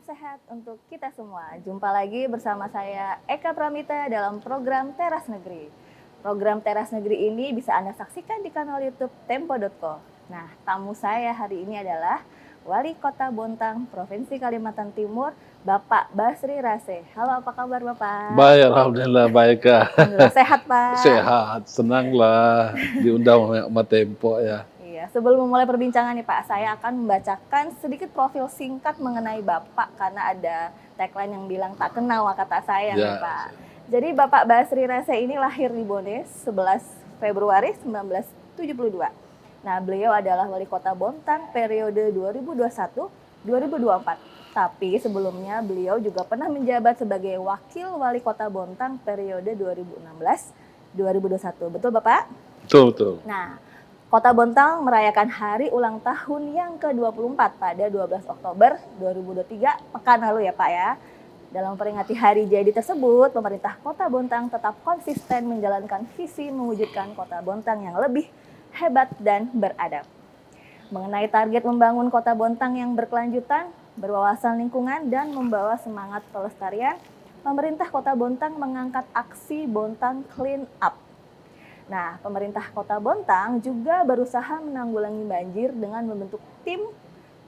sehat untuk kita semua. Jumpa lagi bersama saya Eka Pramita dalam program Teras Negeri. Program Teras Negeri ini bisa Anda saksikan di kanal YouTube Tempo.co. Nah, tamu saya hari ini adalah Wali Kota Bontang, Provinsi Kalimantan Timur, Bapak Basri Rase. Halo, apa kabar Bapak? Baik, alhamdulillah baik Kak. Alhamdulillah sehat Pak. Sehat, senang lah diundang sama Tempo ya. Iya, sebelum memulai perbincangan nih Pak, saya akan membacakan sedikit profil singkat mengenai Bapak karena ada tagline yang bilang tak kenal kata saya nih Pak. Jadi Bapak Basri Rase ini lahir di Bone 11 Februari 1972. Nah, beliau adalah Wali Kota Bontang periode 2021-2024. Tapi sebelumnya beliau juga pernah menjabat sebagai Wakil Wali Kota Bontang periode 2016-2021. Betul Bapak? Betul. Nah, Kota Bontang merayakan hari ulang tahun yang ke-24 pada 12 Oktober 2023, pekan lalu ya Pak ya. Dalam memperingati hari jadi tersebut, pemerintah Kota Bontang tetap konsisten menjalankan visi mewujudkan Kota Bontang yang lebih hebat dan beradab. Mengenai target membangun Kota Bontang yang berkelanjutan, berwawasan lingkungan, dan membawa semangat pelestarian, pemerintah Kota Bontang mengangkat aksi Bontang Clean Up. Nah, pemerintah Kota Bontang juga berusaha menanggulangi banjir dengan membentuk tim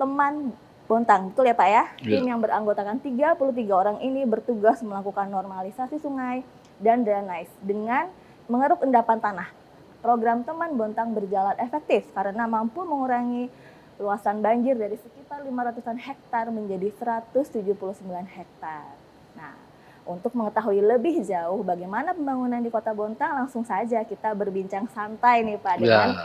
teman Bontang. Betul ya Pak ya? Tim yang beranggotakan 33 orang ini bertugas melakukan normalisasi sungai dan drainase dengan mengeruk endapan tanah. Program Teman Bontang berjalan efektif karena mampu mengurangi luasan banjir dari sekitar 500-an hektar menjadi 179 hektar. Nah, untuk mengetahui lebih jauh bagaimana pembangunan di Kota Bontang, langsung saja kita berbincang santai nih Pak dengan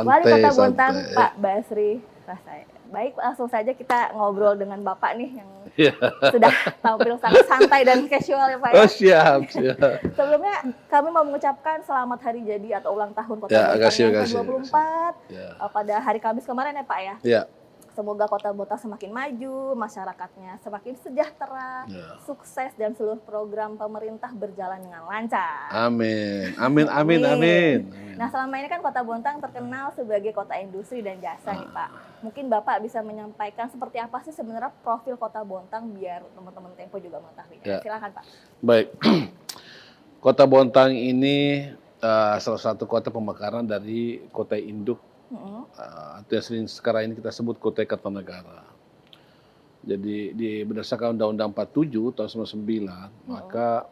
Wali Kota Bontang Pak Basri Rase. Baik, langsung saja kita ngobrol dengan Bapak nih yang sudah tampil sangat santai dan casual ya Pak ya. Oh siap. Sebelumnya kami mau mengucapkan selamat hari jadi atau ulang tahun Kota Bontang yang ke-24 pada hari Kamis kemarin ya Pak ya. Iya. Semoga Kota Bontang semakin maju, masyarakatnya semakin sejahtera, sukses, dan seluruh program pemerintah berjalan dengan lancar. Amin. Nah, selama ini kan Kota Bontang terkenal sebagai kota industri dan jasa nih Pak. Mungkin Bapak bisa menyampaikan seperti apa sih sebenarnya profil Kota Bontang biar teman-teman Tempo juga mengetahui. Silakan Pak. Baik, Kota Bontang ini salah satu kota pemekaran dari kota induk. Atau yang sering sekarang ini kita sebut Kota Kartanegara. Jadi berdasarkan Undang-Undang 47 tahun 1999, maka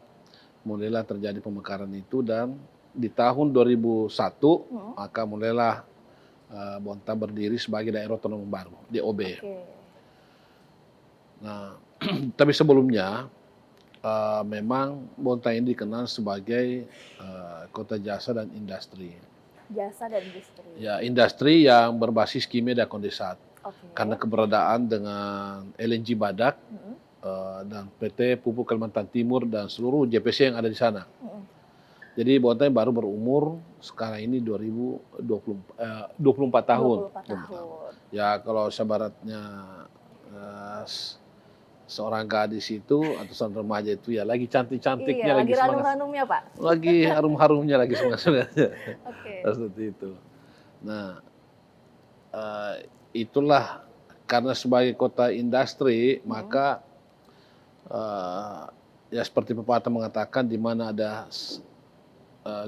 mulailah terjadi pemekaran itu, dan di tahun 2001 maka mulailah Bontang berdiri sebagai daerah otonom baru, DOB. Nah, tapi sebelumnya memang Bontang ini dikenal sebagai kota jasa dan industri. Jasa dan industri. Ya, industri yang berbasis kimia dan kondensat. Karena keberadaan dengan LNG Badak dan PT Pupuk Kalimantan Timur dan seluruh JPC yang ada di sana. Jadi Bontang baru berumur sekarang ini 24 tahun. Ya, kalau sebaratnya seorang gadis itu atau seorang remaja itu ya lagi cantik-cantiknya, lagi harum-harumnya Pak. Lagi harum-harumnya, lagi semangat-semangatnya. Seperti itu. Nah, itulah karena sebagai kota industri, maka ya seperti pepatah mengatakan di mana ada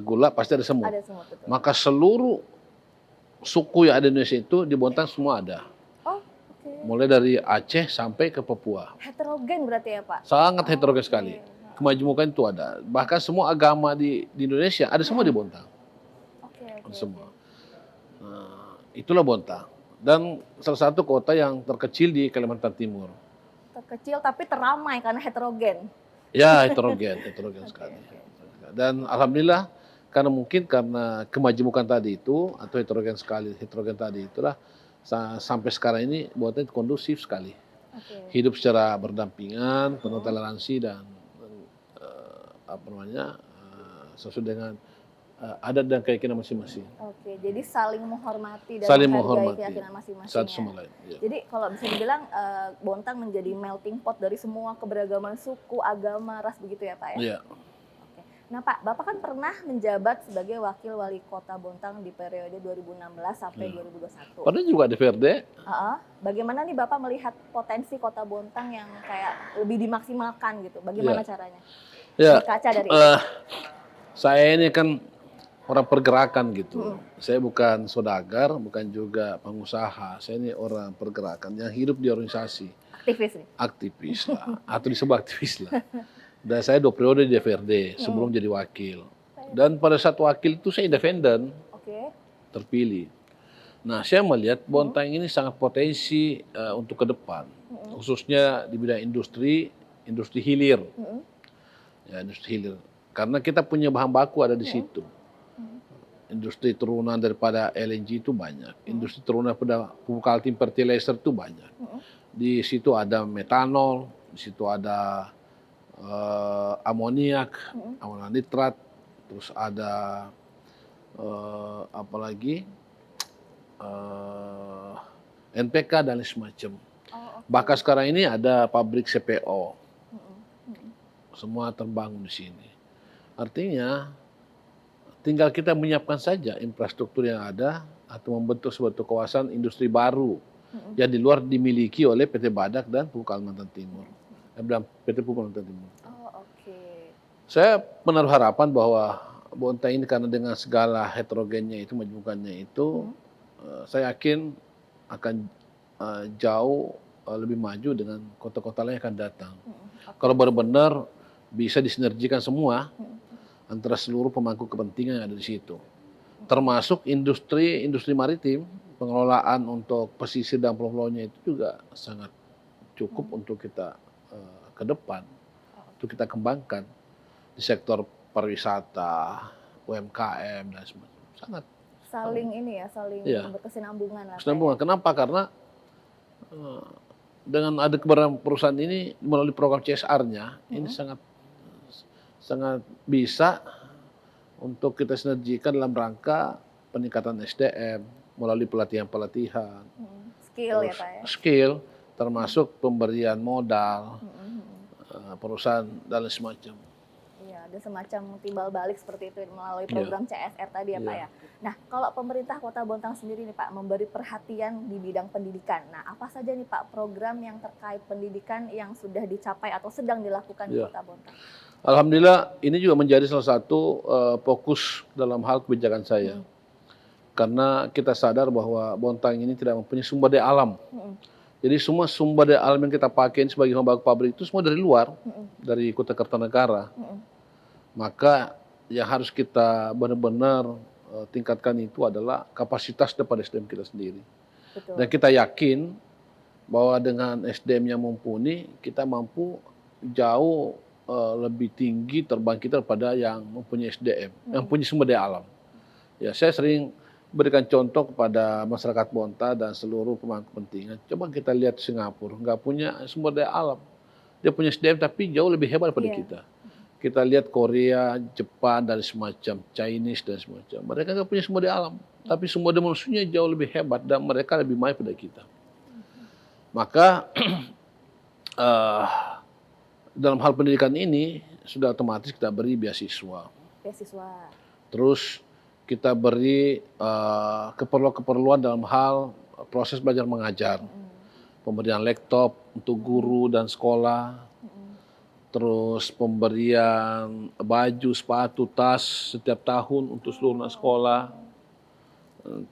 gula pasti ada semut. Maka seluruh suku yang ada di Indonesia itu di Bontang semua ada. Mulai dari Aceh sampai ke Papua. Heterogen berarti ya Pak? Sangat heterogen sekali. Kemajemukan itu ada. Bahkan semua agama di Indonesia ada semua di Bontang. Semua. Nah, itulah Bontang. Dan salah satu kota yang terkecil di Kalimantan Timur. Terkecil tapi teramai karena heterogen. Ya, heterogen sekali. Dan alhamdulillah karena kemajemukan tadi itu atau heterogen tadi itulah sampai sekarang ini Bontang kondusif sekali. Hidup secara berdampingan, penuh toleransi dan sesuai dengan adat dan keyakinan masing-masing. Jadi saling menghormati dan menghargai keyakinan masing-masing. Satu sama lain. Jadi kalau bisa dibilang Bontang menjadi melting pot dari semua keberagaman suku, agama, ras begitu ya Pak ya? Iya. Nah Pak, Bapak kan pernah menjabat sebagai Wakil Wali Kota Bontang di periode 2016 sampai Ya. 2021. Pernah juga DPRD. Heeh. Bagaimana nih Bapak melihat potensi Kota Bontang yang kayak lebih dimaksimalkan gitu? Bagaimana Ya. caranya? Ya, Berkaca dari itu. saya ini kan orang pergerakan gitu. Saya bukan saudagar, bukan juga pengusaha. Saya ini orang pergerakan yang hidup di organisasi. Aktivis nih. Aktivis lah, atau disebut aktivis lah. Dan saya 2 periode di DPRD sebelum jadi wakil. Dan pada saat wakil itu saya independen, Oke. terpilih. Nah, saya melihat Bontang ini sangat potensi untuk ke depan, khususnya di bidang industri, industri hilir. Ya, industri hilir. Karena kita punya bahan baku ada di situ. Industri turunan daripada LNG itu banyak. Industri turunan pada pupuk altim fertilizer itu banyak. Di situ ada metanol, di situ ada amoniak, amoniak nitrat, terus ada apalagi NPK dan semacam. Bahkan sekarang ini ada pabrik CPO, semua terbangun di sini. Artinya tinggal kita menyiapkan saja infrastruktur yang ada atau membentuk suatu kawasan industri baru yang di luar dimiliki oleh PT Badak dan Pupuk Kalimantan Timur. PT Pupuk Kalimantan Timur. Saya menaruh harapan bahwa Bontang ini karena dengan segala heterogennya itu, majmukannya itu, saya yakin akan jauh lebih maju dengan kota-kota lain yang akan datang. Kalau benar-benar bisa disinergikan semua antara seluruh pemangku kepentingan yang ada di situ. Termasuk industri maritim, pengelolaan untuk pesisir dan pulau-pulaunya itu juga sangat cukup untuk kita ke depan, untuk kita kembangkan di sektor pariwisata, UMKM dan sebagainya. Sangat Saling ini ya, saling berkesinambungan lah. Kesinambungan. Kenapa? Karena dengan ada keberadaan perusahaan ini melalui program CSR-nya, ini sangat bisa untuk kita sinergikan dalam rangka peningkatan SDM melalui pelatihan-pelatihan, skill ya Pak ya. Skill, termasuk pemberian modal, perusahaan dan semacam. Iya, ada semacam timbal balik seperti itu melalui program CSR tadi ya Pak ya. Nah, kalau pemerintah Kota Bontang sendiri nih Pak memberi perhatian di bidang pendidikan. Nah, apa saja nih Pak program yang terkait pendidikan yang sudah dicapai atau sedang dilakukan di Kota Bontang? Alhamdulillah ini juga menjadi salah satu fokus dalam hal kebijakan saya. Karena kita sadar bahwa Bontang ini tidak mempunyai sumber daya alam. Jadi semua sumber daya alam yang kita pakai sebagai pembangun pabrik itu semua dari luar, dari Kota Kartanegara. Maka yang harus kita benar-benar tingkatkan itu adalah kapasitas daripada SDM kita sendiri. Betul. Dan kita yakin bahwa dengan SDM yang mumpuni, kita mampu jauh lebih tinggi terbang kita daripada yang mempunyai SDM, yang punya sumber daya alam. Ya, saya sering berikan contoh kepada masyarakat Bontang dan seluruh pemangku kepentingan. Coba kita lihat Singapura, nggak punya sumber daya alam. Dia punya SDM tapi jauh lebih hebat daripada kita. Kita lihat Korea, Jepang, dan semacam, Chinese, dan semacam. Mereka nggak punya sumber daya alam. Tapi sumber daya manusianya jauh lebih hebat dan mereka lebih maju pada kita. Maka dalam hal pendidikan ini sudah otomatis kita beri beasiswa. Terus kita beri keperluan-keperluan dalam hal proses belajar mengajar. Pemberian laptop untuk guru dan sekolah. Terus pemberian baju, sepatu, tas setiap tahun untuk seluruh anak sekolah.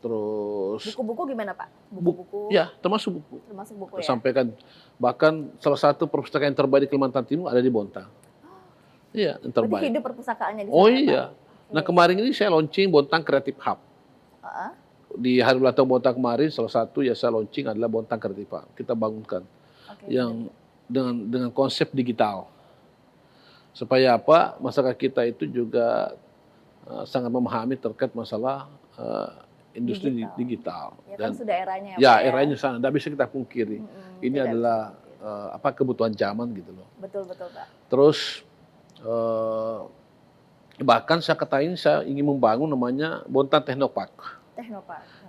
Terus buku-buku gimana Pak? Buku-buku? Ya, termasuk buku. Termasuk buku ya? Sampaikan, bahkan salah satu perpustakaan yang terbaik di Kalimantan Timur ada di Bontang. Iya, yang terbaik. Berarti hidup perpustakaannya di sana. Oh iya. Pak? Nah kemarin ini saya launching Bontang Creative Hub. Di hari ulang tahun Bontang kemarin salah satu ya saya launching adalah Bontang Creative Hub. Kita bangunkan yang dengan konsep digital. Supaya apa? Masyarakat kita itu juga sangat memahami terkait masalah industri digital. Ya, dan kan sudah eranya. Ya, eranya sana. Tidak bisa kita pungkiri. Ini adalah kebutuhan zaman gitu loh. Betul Pak. Terus bahkan saya katakan saya ingin membangun namanya Bontang Technopark.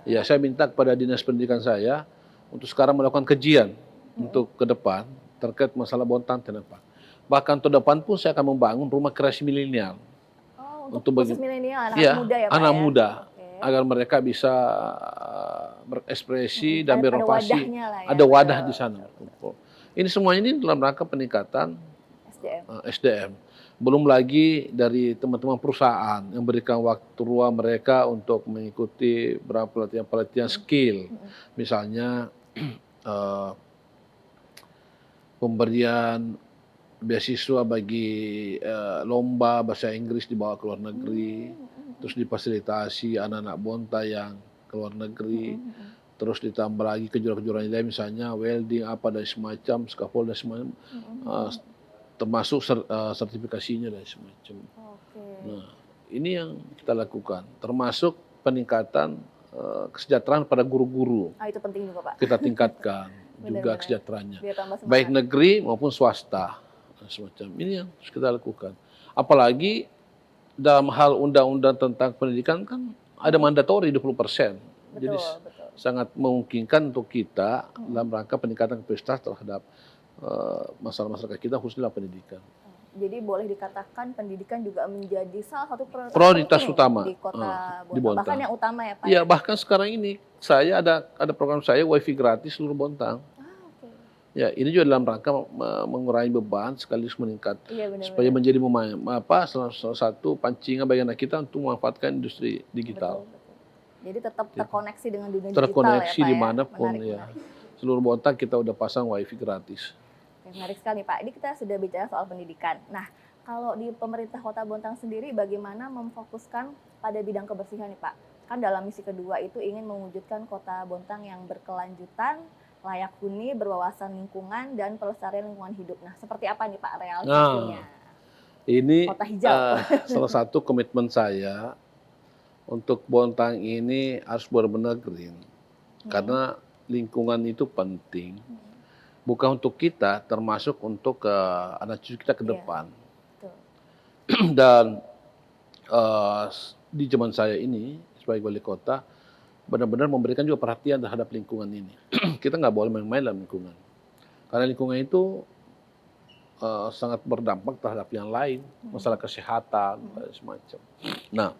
Ya, saya minta kepada dinas pendidikan saya untuk sekarang melakukan kajian untuk ke depan terkait masalah Bontang Technopark. Bahkan tahun depan pun saya akan membangun rumah kreasi milenial. untuk khusus milenial, anak iya, muda ya Pak anak ya? muda, Oke. agar mereka bisa berekspresi dan Ada berinovasi. wadahnya lah ya. Ada wadah betul. di sana. Ini semuanya ini dalam rangka peningkatan SDM. SDM. Belum lagi dari teman-teman perusahaan yang berikan waktu ruang mereka untuk mengikuti beberapa pelatihan-pelatihan skill. Misalnya pemberian beasiswa bagi lomba bahasa Inggris dibawa ke luar negeri, terus difasilitasi anak-anak Bonta yang ke luar negeri, terus ditambah lagi kejuaraan-kejuaraan lain misalnya welding apa dan semacam, scaffold dan semacam, termasuk sertifikasinya dan semacam. Nah, ini yang kita lakukan, termasuk peningkatan kesejahteraan pada guru-guru. Itu penting juga Pak. Kita tingkatkan juga Benar-benar. kesejahteraannya, Biar tambah semangat. baik negeri maupun swasta. Semacam ini yang harus kita lakukan. Apalagi dalam hal undang-undang tentang pendidikan kan ada mandatori 20%. Jadi Betul. sangat memungkinkan untuk kita dalam rangka peningkatan kapasitas terhadap masalah masyarakat kita khususnya pendidikan. Jadi boleh dikatakan pendidikan juga menjadi salah satu Prioritas penting utama di kota di Bontang. Bontang. Bahkan yang utama ya Pak. Iya, bahkan sekarang ini saya ada program saya WiFi gratis seluruh Bontang. Oke. Ya, ini juga dalam rangka mengurangi beban sekaligus meningkat Iya benar. supaya menjadi salah satu pancingan bagi anak kita untuk memanfaatkan industri digital. Betul. Jadi tetap terkoneksi dengan dunia Terkoneksi digital ya Pak dimanapun ya. ya. Seluruh Bontang kita udah pasang WiFi gratis. Menarik sekali Pak. Ini kita sudah bicara soal pendidikan. Nah, kalau di pemerintah Kota Bontang sendiri bagaimana memfokuskan pada bidang kebersihan nih Pak? Kan dalam misi kedua itu ingin mewujudkan Kota Bontang yang berkelanjutan, layak huni, berwawasan lingkungan, dan pelestarian lingkungan hidup. Nah, seperti apa nih Pak realisasinya? Ini Kota hijau. salah satu komitmen saya untuk Bontang ini harus benar-benar green. Karena lingkungan itu penting. Bukan untuk kita, termasuk untuk anak cucu kita ke depan. Betul. Dan di zaman saya ini sebagai wali kota benar-benar memberikan juga perhatian terhadap lingkungan ini. Kita nggak boleh main-main dalam lingkungan, karena lingkungan itu sangat berdampak terhadap yang lain, masalah kesehatan dan semacam. Nah,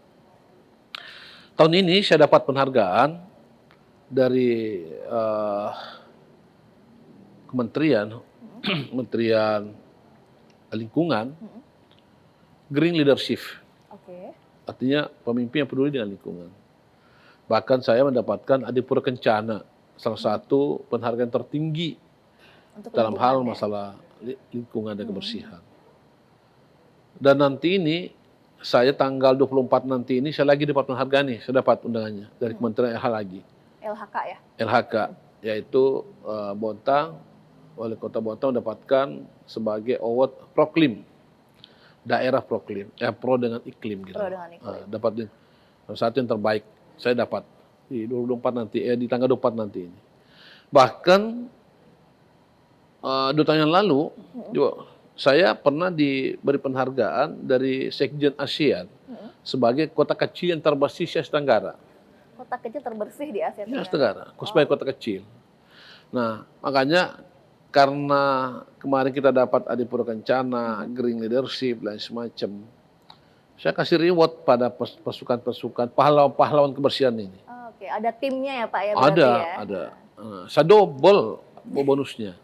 tahun ini saya dapat penghargaan dari Kementerian Lingkungan, Green Leadership. Oke. Artinya pemimpin yang peduli dengan lingkungan. Bahkan saya mendapatkan Adipura Kencana, salah satu penghargaan tertinggi Untuk dalam hal lingkungan, masalah lingkungan dan kebersihan. Dan nanti ini saya tanggal 24 nanti ini saya lagi dapat penghargaan nih, saya dapat undangannya dari Kementerian LH lagi. LHK ya? LHK, yaitu Bontang, Wali Kota Bontang mendapatkan sebagai award proklim, daerah proklim, pro dengan iklim gitu. Pro dengan iklim. Dapat satu yang terbaik, saya dapat di 24 nanti, di tanggal 24 nanti ini. Bahkan 2 tahun yang lalu, juga, saya pernah diberi penghargaan dari Sekjen ASEAN sebagai kota kecil yang terbersih di Asia Tenggara. Kota kecil terbersih di Asia Asia Tenggara. Tenggara, sebagai kota kecil. Nah, makanya karena kemarin kita dapat Adipura Kencana, Green Leadership, dan semacam, saya kasih reward pada pasukan-pasukan pahlawan-pahlawan kebersihan ini. Oke, ada timnya ya Pak ya berarti ya? Ada. Saya double bonusnya.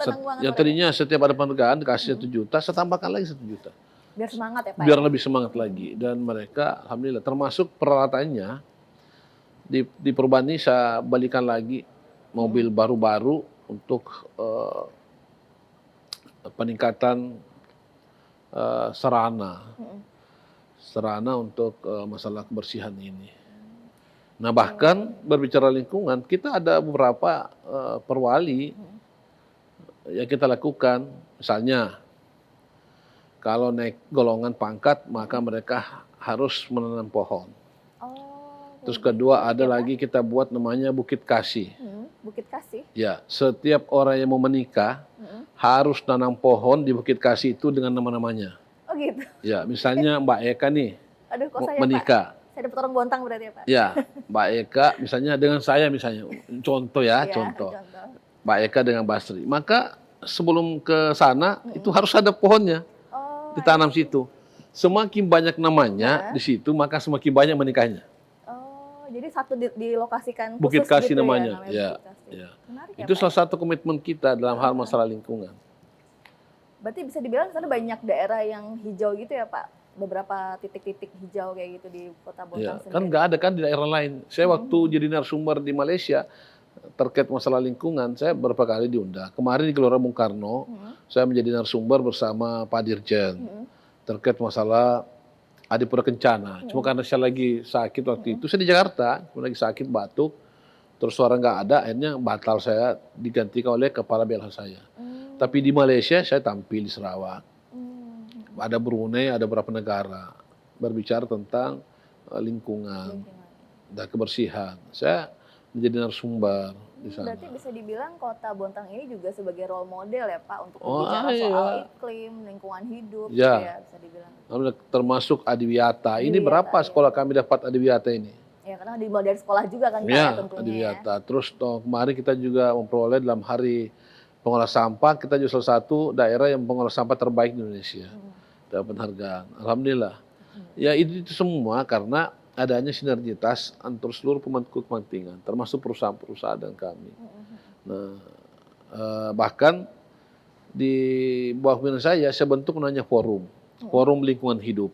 Senang banget. Yang tadinya setiap ada penghargaan dikasih 1 juta, saya tambahkan lagi 1 juta. Biar semangat ya Pak? Biar lebih semangat lagi. Dan mereka, alhamdulillah, termasuk peralatannya, di perubahan ini saya balikan lagi mobil baru-baru untuk peningkatan sarana untuk masalah kebersihan ini. Nah, bahkan berbicara lingkungan, kita ada beberapa perwali yang kita lakukan. Misalnya, kalau naik golongan pangkat, maka mereka harus menanam pohon. Terus kedua ada lagi kita buat namanya Bukit Kasih. Bukit Kasih? Ya, setiap orang yang mau menikah harus nanam pohon di Bukit Kasih itu dengan nama-namanya. Oh gitu? Ya, misalnya Mbak Eka nih Aduh, kok saya menikah. Pak? Saya dapat orang Bontang berarti ya Pak? Ya, Mbak Eka misalnya dengan saya misalnya, contoh ya, contoh. Mbak Eka dengan Basri. Maka sebelum ke sana itu harus ada pohonnya ditanam situ. Semakin banyak namanya di situ, maka semakin banyak menikahnya. Oh, jadi satu dilokasikan khusus Bukit Kasih gitu namanya. namanya Ya, Bukit Kasih. ya. Menarik ya, Itu Pak. salah satu komitmen kita dalam hal masalah lingkungan. Berarti bisa dibilang sana banyak daerah yang hijau gitu ya, Pak? Beberapa titik-titik hijau kayak gitu di Kota Bontang Ya, kan sendiri. nggak ada kan di daerah lain. Saya waktu jadi narasumber di Malaysia terkait masalah lingkungan, saya beberapa kali diundang. Kemarin di Gelora Bung Karno, saya menjadi narasumber bersama Pak Dirjen terkait masalah Adipura Kencana. Cuma karena saya lagi sakit waktu itu, saya di Jakarta, lagi sakit batuk, terus suara nggak ada, akhirnya batal saya digantikan oleh kepala BLH saya. Tapi di Malaysia saya tampil di Sarawak. Ada Brunei, ada beberapa negara berbicara tentang lingkungan dan kebersihan. Saya menjadi narasumber di sana. Berarti bisa dibilang Kota Bontang ini juga sebagai role model ya, Pak, untuk berbicara soal iklim, lingkungan hidup, gitu ya, bisa dibilang. Termasuk Adiwiyata. Ini berapa sekolah kami dapat Adiwiyata ini? Ya, karena dimulai dari sekolah juga kan, Pak, Ya, tentunya. Adiwiyata. Terus kemarin kita juga memperoleh dalam hari pengolah sampah, kita juga salah satu daerah yang pengolah sampah terbaik di Indonesia. Dapat penghargaan. Alhamdulillah. Ya itu semua karena adanya sinergitas antara seluruh pemangku kepentingan, termasuk perusahaan-perusahaan dan kami. Nah, bahkan di bawah pimpinan saya bentuk namanya forum lingkungan hidup.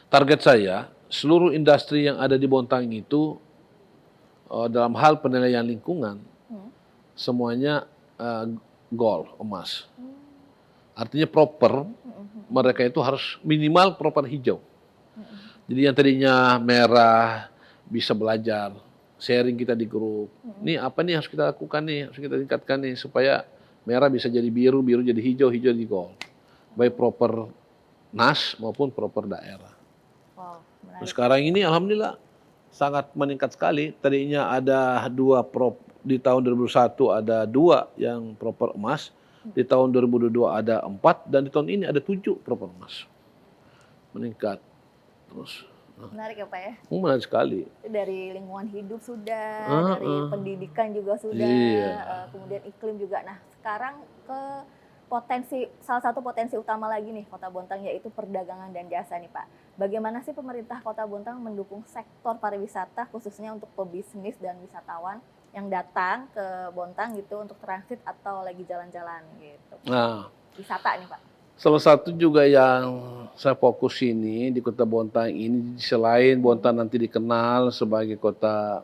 Target saya, seluruh industri yang ada di Bontang itu dalam hal penilaian lingkungan, semuanya gold, emas. Artinya proper, mereka itu harus minimal proper hijau. Jadi yang tadinya merah bisa belajar, sharing kita di grup. Nih apa nih harus kita lakukan nih, harus kita tingkatkan nih supaya merah bisa jadi biru, biru jadi hijau, hijau jadi gold. Baik proper NAS maupun proper daerah. Wow, Nah, sekarang ini alhamdulillah sangat meningkat sekali. Tadinya ada 2 di tahun 2001 ada 2 yang proper emas. Di tahun 2022 ada 4 dan di tahun ini ada 7 proper emas. Meningkat terus. Menarik ya, Pak ya? Menarik sekali. Dari lingkungan hidup sudah, dari pendidikan juga sudah, kemudian iklim juga. Nah, sekarang ke salah satu potensi utama lagi nih Kota Bontang, yaitu perdagangan dan jasa nih, Pak. Bagaimana sih pemerintah Kota Bontang mendukung sektor pariwisata khususnya untuk pebisnis dan wisatawan yang datang ke Bontang gitu untuk transit atau lagi jalan-jalan gitu. Nah, wisata nih, Pak. Salah satu juga yang saya fokus ini di Kota Bontang ini, selain Bontang nanti dikenal sebagai kota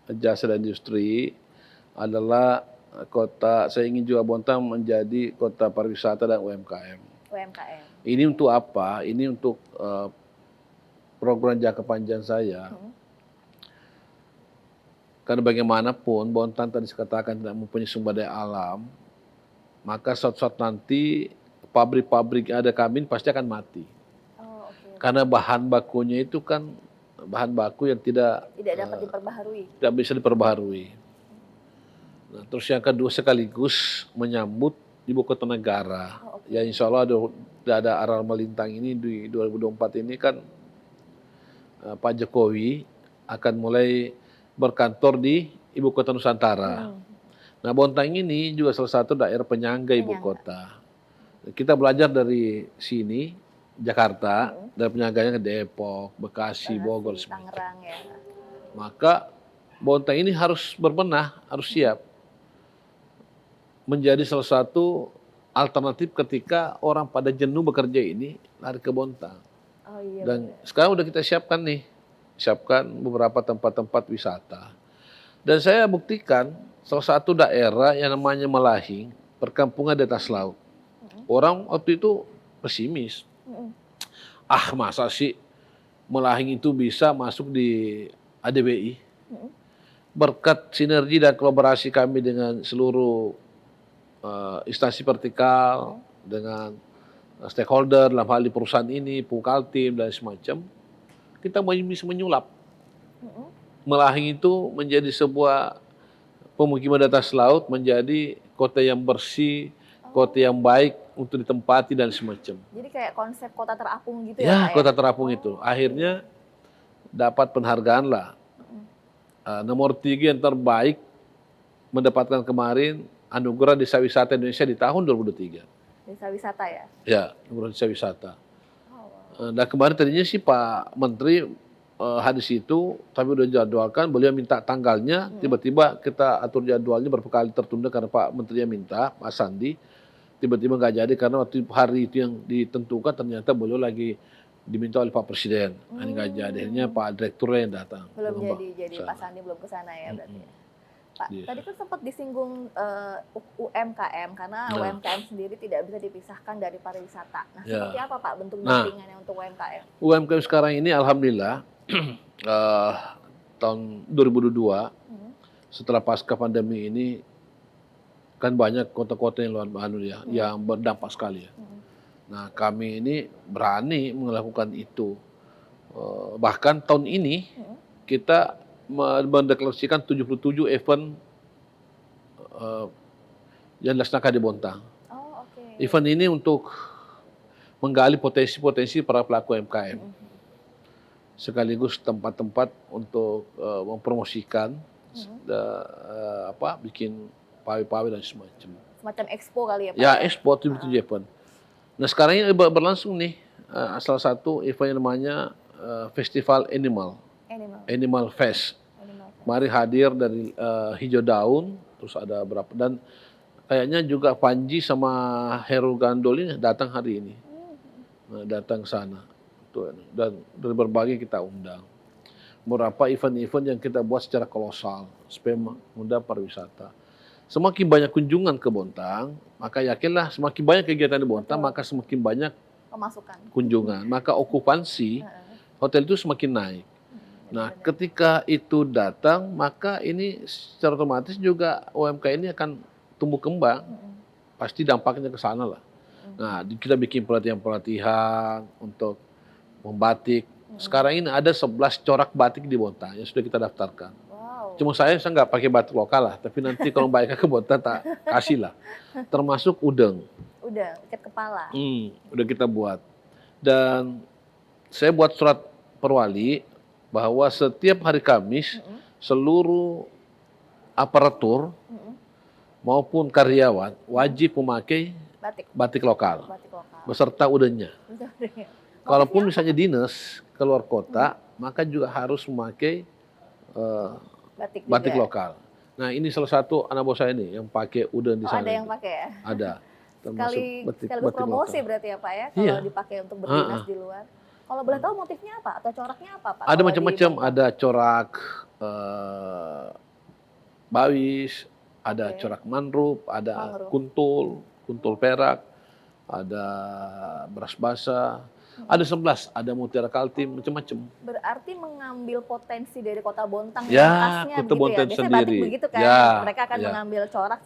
jasa dan industri, adalah kota, saya ingin juga Bontang menjadi kota pariwisata dan UMKM. Ini untuk apa? Ini untuk program jangka panjang saya. Karena bagaimanapun Bontang tadi dikatakan tidak mempunyai sumber daya alam, maka suatu-suatu nanti pabrik-pabrik yang ada kami pasti akan mati. Karena bahan bakunya itu kan bahan baku yang tidak dapat diperbaharui. Tidak bisa diperbaharui. Nah, terus yang kedua sekaligus menyambut ibu kota negara. Ya insya Allah ada arah melintang ini di 2024 ini kan Pak Jokowi akan mulai berkantor di ibu kota Nusantara. Nah, Bontang ini juga salah satu daerah penyangga ibu kota. Kita belajar dari sini, Jakarta, dan penyangganya ke Depok, Bekasi, Bogor, Tangerang ya. Maka Bontang ini harus berbenah, harus siap menjadi salah satu alternatif ketika orang pada jenuh bekerja ini lari ke Bontang. Dan sekarang udah kita siapkan beberapa tempat-tempat wisata. Dan saya buktikan salah satu daerah yang namanya Malahing, perkampungan di atas laut. Orang waktu itu pesimis. Masa sih Malahing itu bisa masuk di ADBI? Berkat sinergi dan kolaborasi kami dengan seluruh instansi vertikal, dengan stakeholder dalam hal di perusahaan ini, Pukaltim dan semacam, kita bisa menyulap Malahing itu menjadi sebuah pemukiman di atas laut, menjadi kota yang bersih, kota yang baik untuk ditempati dan semacam. Jadi kayak konsep kota terapung gitu ya? Ya, Kota terapung itu. Akhirnya dapat penghargaan lah. Nomor 3 yang terbaik mendapatkan kemarin anugerah Desa Wisata Indonesia di tahun 2023. Desa wisata ya? Ya, anugerah Desa Wisata. Dan kemarin tadinya sih Pak Menteri hadis itu, tapi udah jadwalkan, beliau minta tanggalnya, tiba-tiba kita atur jadwalnya berapa kali tertunda karena Pak Menterinya minta, Pak Sandi, tiba-tiba nggak jadi karena waktu hari itu yang ditentukan ternyata beliau lagi diminta oleh Pak Presiden. Ini nggak jadi, akhirnya Pak Direkturnya yang datang. Belum jadi Pak Sandi belum ke sana ya berarti. Pak, tadi kan sempat disinggung UMKM karena UMKM sendiri tidak bisa dipisahkan dari pariwisata. Nah, seperti apa Pak bentuk dampingannya untuk UMKM? UMKM sekarang ini alhamdulillah tahun 2022 setelah pasca pandemi ini kan banyak kota-kota yang luar biasa yang berdampak sekali ya. Nah, kami ini berani melakukan itu. Bahkan tahun ini kita mendeklarasikan 77 event yang dilaksanakan di Bontang. Event ini untuk menggali potensi-potensi para pelaku UMKM. Sekaligus tempat-tempat untuk mempromosikan bikin pawe-pawe dan semacam. Semacam expo kali ya Pak? Ya, expo 77 event. Nah, sekarang ini berlangsung nih salah satu event yang namanya Festival Animal Fest. Mari hadir dari Hijau Daun, terus ada berapa, dan kayaknya juga Panji sama Heru Gandol ini datang hari ini. Datang ke sana. Dan dari berbagai kita undang. Beberapa event-event yang kita buat secara kolosal, supaya mengundang pariwisata. Semakin banyak kunjungan ke Bontang, maka yakinlah semakin banyak kegiatan di Bontang, maka semakin banyak pemasukan kunjungan. Maka okupansi hotel itu semakin naik. Nah, ketika itu datang, maka ini secara otomatis juga UMKM ini akan tumbuh kembang. Pasti dampaknya ke sana lah. Nah, kita bikin pelatihan-pelatihan untuk membatik. Sekarang ini ada 11 corak batik di Bontang yang sudah kita daftarkan. Cuma saya nggak pakai batik lokal lah, tapi nanti kalau mereka ke Bontang tak kasih lah. Termasuk udeng. Udeng, ikat kepala. Udah kita buat. Dan saya buat surat perwali bahwa setiap hari Kamis seluruh aparatur maupun karyawan wajib memakai batik lokal beserta udengnya. Kalaupun misalnya dinas keluar kota, maka juga harus memakai batik lokal. Nah, ini salah satu anak buah saya ini yang pakai udeng di sana. Ada yang pakai ya? Ada. Sekaligus promosi lokal. Berarti ya Pak ya, kalau dipakai untuk berdinas di luar. Kalau boleh tahu motifnya apa atau coraknya apa Pak? Ada macam-macam, ada corak bawis, ada corak manrup, ada kuntul perak, ada beras basah, ada 11, ada mutiara kaltim, macam-macam. Berarti mengambil potensi dari kota Bontang ya, khasnya kota begitu Bontang ya. Biasanya sendiri. batik begitu kan, mereka akan mengambil corak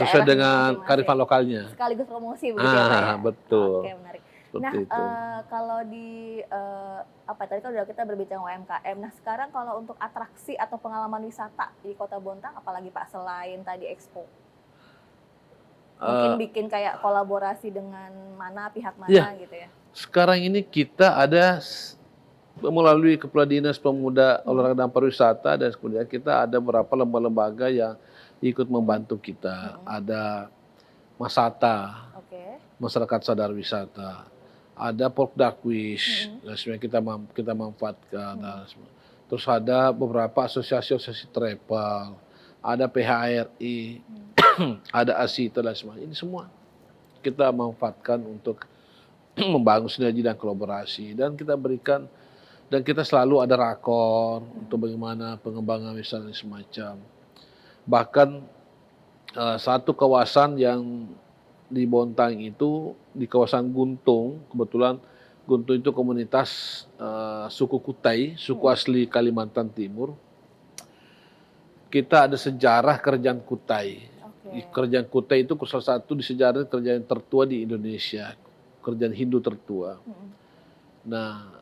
sesuai dengan kearifan lokalnya. Sekaligus promosi begitu ya Pak ya? Betul. Oke, menarik. Nah, kalau di tadi kan udah kita berbicara UMKM. Nah, sekarang kalau untuk atraksi atau pengalaman wisata di Kota Bontang, apalagi Pak selain tadi expo? Mungkin bikin kayak kolaborasi dengan pihak mana gitu ya? Sekarang ini kita ada melalui Kepala Dinas Pemuda, Olahraga dan Pariwisata, dan kemudian kita ada beberapa lembaga-lembaga yang ikut membantu kita. Ada Masata, Masyarakat Sadar Wisata. Ada Porkdakwis, kita manfaatkan. Terus ada beberapa asosiasi travel, ada PHRI, ada ASITA dan semua. Ini semua kita manfaatkan untuk membangun sinergi dan kolaborasi. Dan kita berikan, dan kita selalu ada rakor untuk bagaimana pengembangan misalnya semacam. Bahkan satu kawasan yang di Bontang itu, di kawasan Guntung, kebetulan Guntung itu komunitas suku Kutai, suku asli Kalimantan Timur. Kita ada sejarah kerajaan Kutai. Kerajaan Kutai itu salah satu di sejarah kerajaan tertua di Indonesia, kerajaan Hindu tertua. Nah,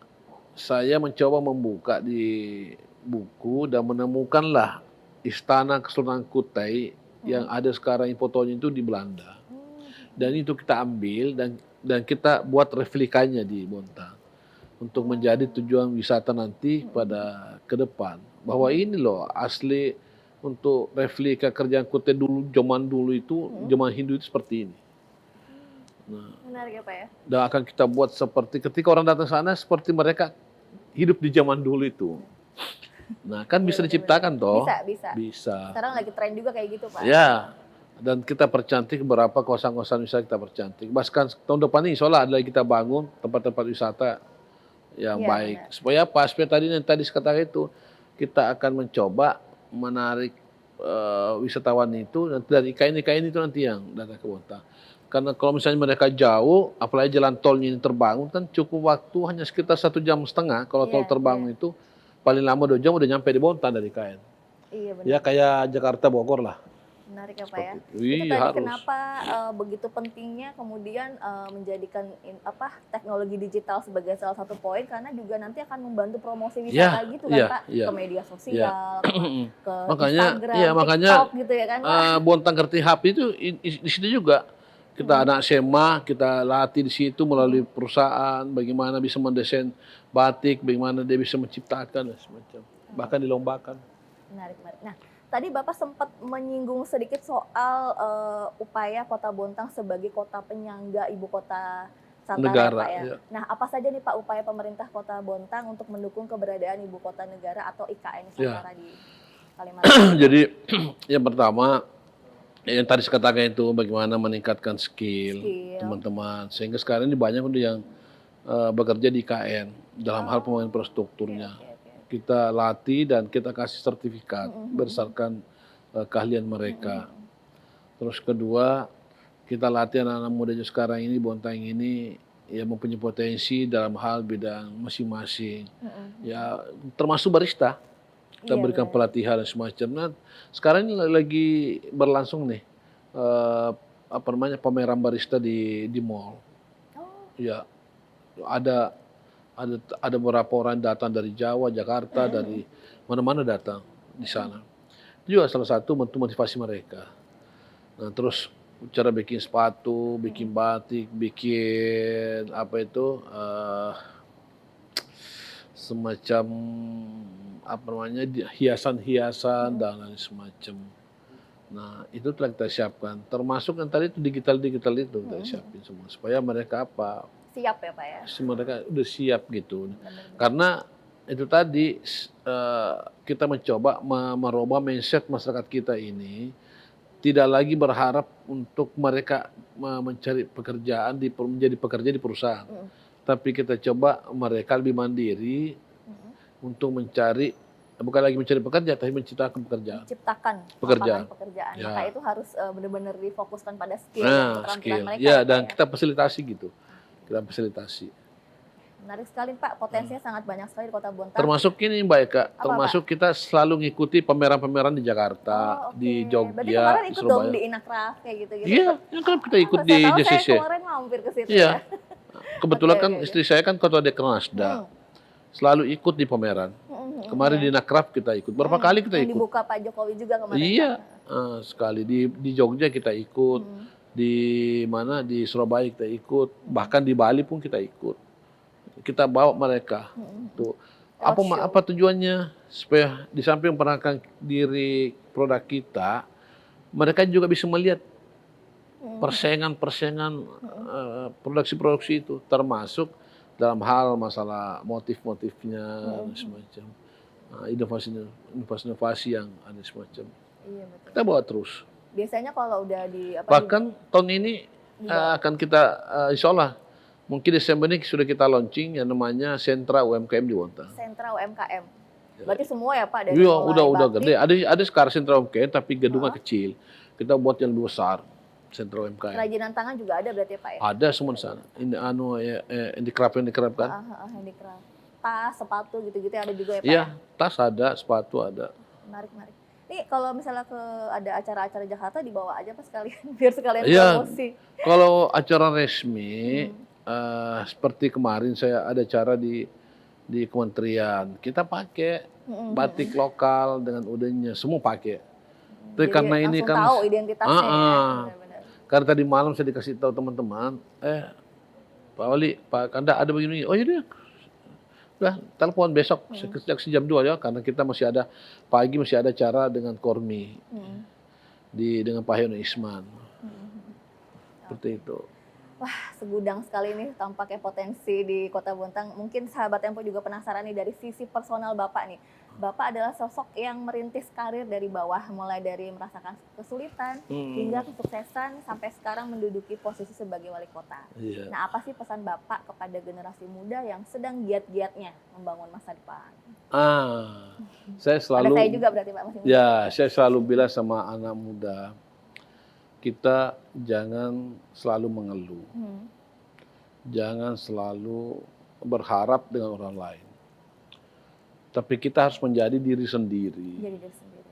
saya mencoba membuka di buku dan menemukanlah istana Kesultanan Kutai yang ada sekarang fotonya itu di Belanda. Dan itu kita ambil dan kita buat replikanya di Bontang untuk menjadi tujuan wisata nanti pada ke depan. Bahwa ini loh asli untuk replika kerjaan Kutai dulu, zaman dulu itu, zaman Hindu itu seperti ini. Menarik ya Pak ya. Dan akan kita buat seperti ketika orang datang sana seperti mereka hidup di zaman dulu itu. Nah, kan bisa Iya, diciptakan toh? Bisa. Bisa. Sekarang lagi tren juga kayak gitu Pak. Ya. Dan kita percantik beberapa kawasan-kawasan wisata kita percantik. Bahkan tahun depan ini insya Allah ada lagi kita bangun tempat-tempat wisata yang Iya, baik. benar. Supaya apa? Supaya tadi sekatakan itu kita akan mencoba menarik wisatawan itu dari IKN itu nanti yang datang ke Bontang. Karena kalau misalnya mereka jauh, apalagi jalan tolnya ini terbangun kan cukup waktu hanya sekitar 1,5 jam kalau tol Iya, terbangun itu paling lama 2 jam udah nyampe di Bontang dari IKN. Iya benar. Ya kayak Jakarta Bogor lah. Menarik ya Pak ya. Seperti itu. Itu Iya, tadi harus. kenapa begitu pentingnya kemudian menjadikan teknologi digital sebagai salah satu poin karena juga nanti akan membantu promosi wisata gitu kan Pak ke media sosial, ke Makanya, Instagram, makanya TikTok gitu ya kan Pak. Bontang Kerti Hub itu di sini juga kita anak SMA kita latih di situ melalui perusahaan bagaimana bisa mendesain batik, bagaimana dia bisa menciptakan dan semacam bahkan dilombakan. Menarik. Nah, tadi Bapak sempat menyinggung sedikit soal upaya Kota Bontang sebagai kota penyangga ibu kota Nusantara Negara, Pak ya. ya. Nah, apa saja nih Pak upaya pemerintah Kota Bontang untuk mendukung keberadaan ibu kota negara atau IKN Nusantara di Kalimantan? Jadi yang pertama yang tadi saya katakan itu bagaimana meningkatkan skill teman-teman sehingga sekarang ini banyak udah yang bekerja di IKN dalam hal pembangunan infrastrukturnya. Kita latih dan kita kasih sertifikat berdasarkan keahlian mereka. Terus kedua, kita latih anak-anak muda sekarang ini, Bontang ini ya mempunyai potensi dalam hal bidang masing-masing. Ya termasuk barista. Kita berikan pelatihan dan semacam. Nah, sekarang ini lagi berlangsung nih pameran barista di mall. Ya, ada beberapa orang datang dari Jawa, Jakarta, dari mana-mana datang di sana. Itu juga salah satu motivasi mereka. Nah, terus cara bikin sepatu, bikin batik, bikin semacam hiasan-hiasan dan lain semacam. Nah, itu telah kita siapkan. Termasuk yang tadi itu digital itu kita siapin semua supaya mereka siap ya Pak ya. Mereka udah siap gitu. Karena itu tadi kita mencoba merubah mindset masyarakat kita ini tidak lagi berharap untuk mereka mencari pekerjaan menjadi pekerja di perusahaan. Tapi kita coba mereka lebih mandiri untuk bukan lagi mencari pekerja, tapi menciptakan pekerjaan. Pekerjaan. Ya. Maka itu harus benar-benar difokuskan pada skill keterampilan mereka. Ya, dan kita fasilitasi gitu. Kita fasilitasi. Menarik sekali Pak, potensinya sangat banyak sekali di Kota Bontang. Termasuk ini Mbak Eka, termasuk kita selalu ngikuti pameran-pameran di Jakarta, di Jogja, berarti kemarin ikut Surabaya. Dong di Inacraft kayak gitu-gitu. Iya, kan kita ikut di JCC. Saya kemarin mampir ke situ. Iya. Kebetulan kan istri saya kan ketua Dekranasda. Selalu ikut di pameran. Kemarin di Inacraft kita ikut. Berapa kali kita ikut? Dibuka Pak Jokowi juga kemarin. Iya, sekali di Jogja kita ikut. Di mana di Surabaya kita ikut. Bahkan di Bali pun kita ikut. Kita bawa mereka. Tuh. Apa tujuannya? Supaya di samping memperkenalkan diri produk kita, mereka juga bisa melihat persaingan produksi-produksi itu, termasuk dalam hal masalah motif-motifnya dan semacam inovasi-inovasi yang ada semacam. Iya, betul. Kita bawa terus. Biasanya kalau udah bahkan tahun ini akan kita insya Allah mungkin Desember ini sudah kita launching yang namanya Sentra UMKM di Bontang. Sentra UMKM. Berarti semua ya Pak? Iya, udah gede. Ada sekarang Sentra UMKM tapi gedungnya kecil. Kita buat yang lebih besar. Sentra UMKM. Kerajinan tangan juga ada berarti ya Pak ya? Ada semua di sana. Ini handicraft kan? Handicraft. Tas, sepatu gitu-gitu ada juga ya Pak? Iya, tas ada, sepatu ada. Menarik. Nih kalau misalnya ada acara-acara Jakarta dibawa aja Pak sekalian biar sekalian promosi. Kalau acara resmi seperti kemarin saya ada acara di kementerian, kita pakai batik lokal dengan udennya, semua pakai. Tapi karena ini kan tahu identitasnya ya. Karena tadi malam saya dikasih tahu teman-teman, Pak Wali, Pak Kanda ada begini. Oh iya, udah telepon besok sejam 2 ya, karena kita masih ada pagi masih ada acara dengan Kormi dengan Pak Heon Isman. Seperti itu. Segudang sekali nih tampaknya potensi di Kota Bontang. Mungkin sahabat Tempo juga penasaran nih dari sisi personal Bapak nih. Bapak adalah sosok yang merintis karir dari bawah, mulai dari merasakan kesulitan hingga kesuksesan sampai sekarang menduduki posisi sebagai wali kota. Iya. Nah, apa sih pesan Bapak kepada generasi muda yang sedang giat-giatnya membangun masa depan? Saya Pada selalu saya juga berarti Pak masih muda. ya, saya selalu bilang sama anak muda, kita jangan selalu mengeluh. Jangan selalu berharap dengan orang lain. Tapi kita harus menjadi diri sendiri. Jadi diri sendiri.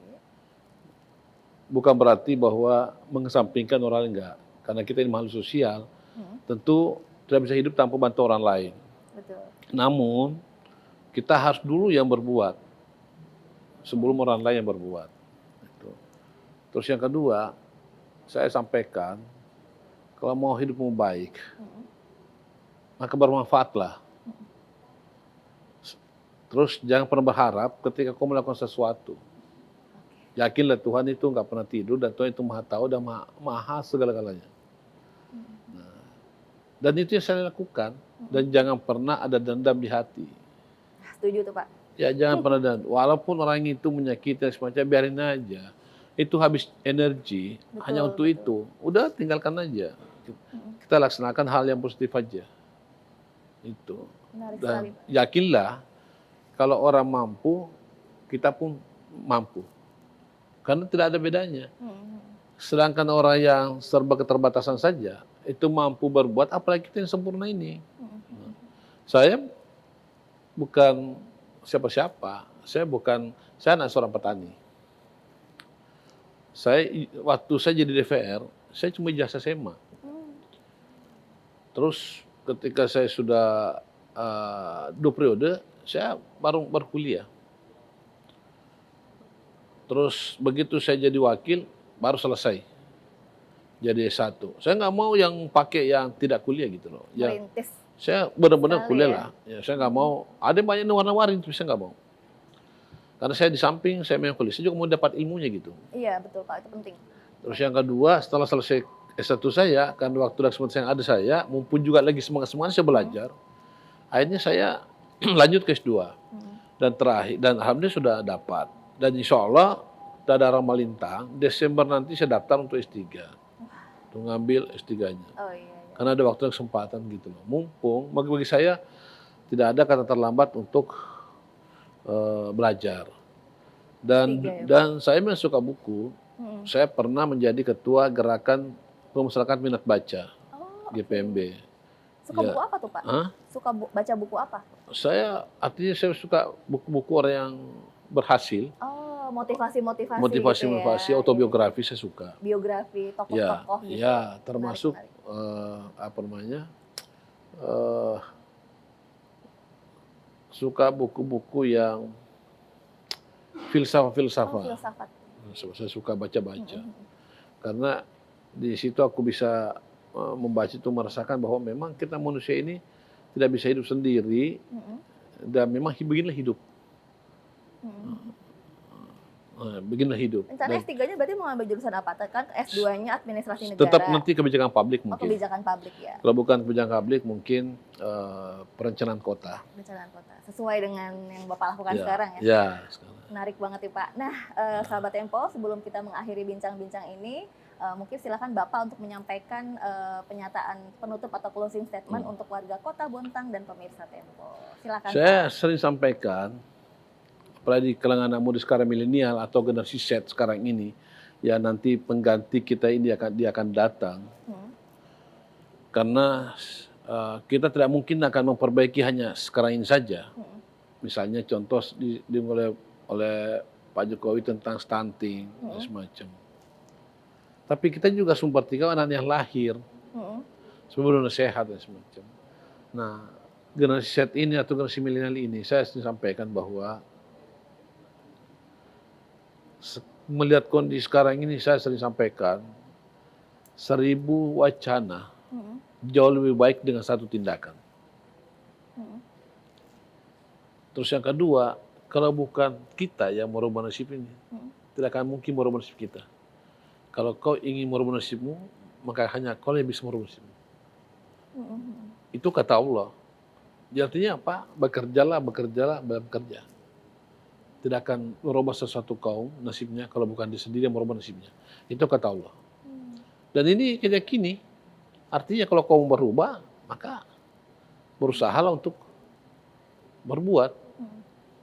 Bukan berarti bahwa mengesampingkan orang lain, enggak. Karena kita ini makhluk sosial, tentu tidak bisa hidup tanpa bantu orang lain. Betul. Namun, kita harus dulu yang berbuat, sebelum orang lain yang berbuat. Itu. Terus yang kedua, saya sampaikan, kalau mau hidupmu baik, maka bermanfaatlah. Terus jangan pernah berharap ketika kau melakukan sesuatu. Yakinlah Tuhan itu nggak pernah tidur dan Tuhan itu maha tahu dan maha segala-galanya. Nah, dan itu yang saya lakukan. Dan jangan pernah ada dendam di hati. Setuju tuh Pak. Ya jangan pernah dendam. Walaupun orang itu menyakiti dan semacam, biarin aja. Itu habis energi hanya untuk itu. Udah tinggalkan aja. Kita laksanakan hal yang positif aja. Itu. Menarik Dan sekali Pak. yakinlah kalau orang mampu, kita pun mampu. Karena tidak ada bedanya. Sedangkan orang yang serba keterbatasan saja, itu mampu berbuat, apalagi kita yang sempurna ini. Saya bukan siapa-siapa. Saya anak seorang petani. Waktu saya jadi DPR, saya cuma ijazah SMA. Terus ketika saya sudah 2 periode, saya baru berkuliah. Terus begitu saya jadi wakil, baru selesai. Jadi S1. Saya nggak mau yang pakai yang tidak kuliah gitu loh. Ya, Merintis. saya benar-benar Sekali kuliah ya. lah. Ya, saya nggak mau, ada banyak yang warna-warni, tapi saya nggak mau. Karena saya di samping, saya memang kuliah, saya juga mau dapat ilmunya gitu. Iya betul Pak, itu penting. Terus yang kedua, setelah selesai S1 saya, kan waktu dan kesempatan yang ada saya, mumpun juga lagi semangat-semangat saya belajar, akhirnya saya lanjut ke S2. Dan terakhir, dan alhamdulillah sudah dapat. Dan insya Allah, tidak ada ramal lintang, Desember nanti saya daftar untuk S3. Untuk ngambil S3-nya. Oh iya. Karena ada waktu dan kesempatan gitu loh. Mumpung, bagi saya tidak ada kata terlambat untuk belajar. Dan saya memang suka buku. Saya pernah menjadi ketua gerakan pemasarakan minat baca, GPMB. Suka buku apa tuh Pak? Suka baca buku apa? Artinya saya suka buku-buku orang yang berhasil. Motivasi-motivasi. Autobiografi saya suka. Biografi tokoh-tokoh gitu. Ya, termasuk suka buku-buku yang filsafat. Saya suka baca-baca. Karena di situ aku bisa membaca itu, merasakan bahwa memang kita manusia ini tidak bisa hidup sendiri, dan memang beginilah hidup. Beginilah hidup. Rencana S3-nya berarti mau ambil jurusan apa? Kan S2-nya administrasi negara. Tetap nanti kebijakan publik mungkin. Kebijakan publik ya. Kalau bukan kebijakan publik mungkin perencanaan kota. Perencanaan kota. Sesuai dengan yang Bapak lakukan sekarang ya. Ya, sekarang. Menarik banget ya Pak. Nah, sahabat Tempo, sebelum kita mengakhiri bincang-bincang ini, mungkin silakan Bapak untuk menyampaikan pernyataan penutup atau closing statement untuk warga Kota Bontang dan pemirsa Tempo. Silakan. Saya sering sampaikan, apalagi di kalangan anak muda sekarang milenial atau generasi Z sekarang ini, ya nanti pengganti kita ini dia akan datang. Karena kita tidak mungkin akan memperbaiki hanya sekarang ini saja. Misalnya contoh oleh Pak Jokowi tentang stunting dan semacam. Tapi kita juga memperhatikan anak yang lahir sebelum sehat dan semacam. Nah, generasi Z ini atau generasi milenial ini, saya sampaikan bahwa melihat kondisi sekarang ini, saya sering sampaikan 1000 wacana jauh lebih baik dengan 1 tindakan. Terus yang kedua, kalau bukan kita yang merubah nasib ini, tidak akan mungkin merubah nasib kita. Kalau kau ingin merubah nasibmu, maka hanya kau yang bisa merubah nasibmu. Itu kata Allah. Jadi artinya apa? Bekerjalah, bekerjalah, bekerja. Tidak akan merubah sesuatu kaum nasibnya kalau bukan dia sendiri yang merubah nasibnya. Itu kata Allah. Dan ini kita yakini, artinya kalau kaum berubah, maka berusahalah untuk berbuat.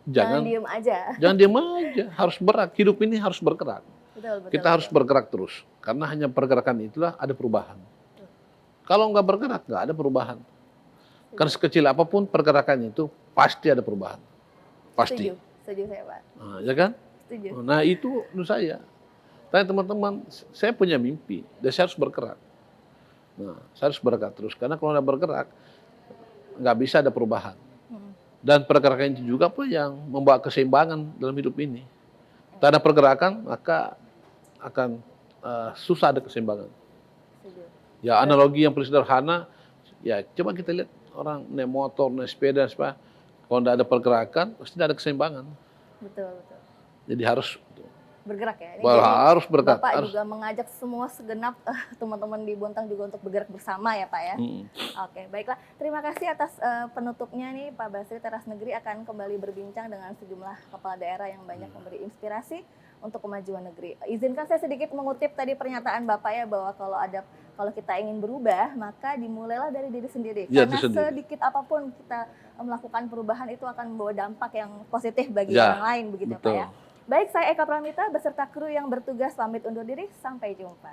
Jangan diem aja. Jangan diam aja, harus berat. Hidup ini harus bergerak. Betul, Kita harus bergerak terus. Karena hanya pergerakan itulah ada perubahan. Kalau nggak bergerak, nggak ada perubahan. Karena sekecil apapun pergerakan itu, pasti ada perubahan. Pasti. Setuju saya Pak. Nah, ya kan? Setuju. Nah itu menurut saya. Tanya teman-teman, saya punya mimpi, dan saya harus bergerak. Nah, saya harus bergerak terus. Karena kalau nggak bergerak, nggak bisa ada perubahan. Dan pergerakan itu juga pun yang membawa keseimbangan dalam hidup ini. Tak ada pergerakan, maka akan susah ada keseimbangan. Ya analogi yang paling sederhana, ya coba kita lihat orang naik motor, naik sepeda, kalau tidak ada pergerakan, pasti tidak ada keseimbangan. Betul. Jadi harus Bergerak ya. harus bergerak. Bapak harus. juga mengajak semua segenap teman-teman di Bontang juga untuk bergerak bersama ya Pak ya. Oke, baiklah. Terima kasih atas penutupnya nih Pak Basri. Teras Negeri akan kembali berbincang dengan sejumlah kepala daerah yang banyak memberi inspirasi untuk kemajuan negeri. Izinkan saya sedikit mengutip tadi pernyataan Bapak ya, bahwa kalau kita ingin berubah, maka dimulailah dari diri sendiri. Ya, Karena sedikit apapun kita melakukan perubahan itu akan membawa dampak yang positif bagi Ya, orang lain begitu betul. Pak ya. Baik, saya Eka Pramita beserta kru yang bertugas pamit undur diri. Sampai jumpa.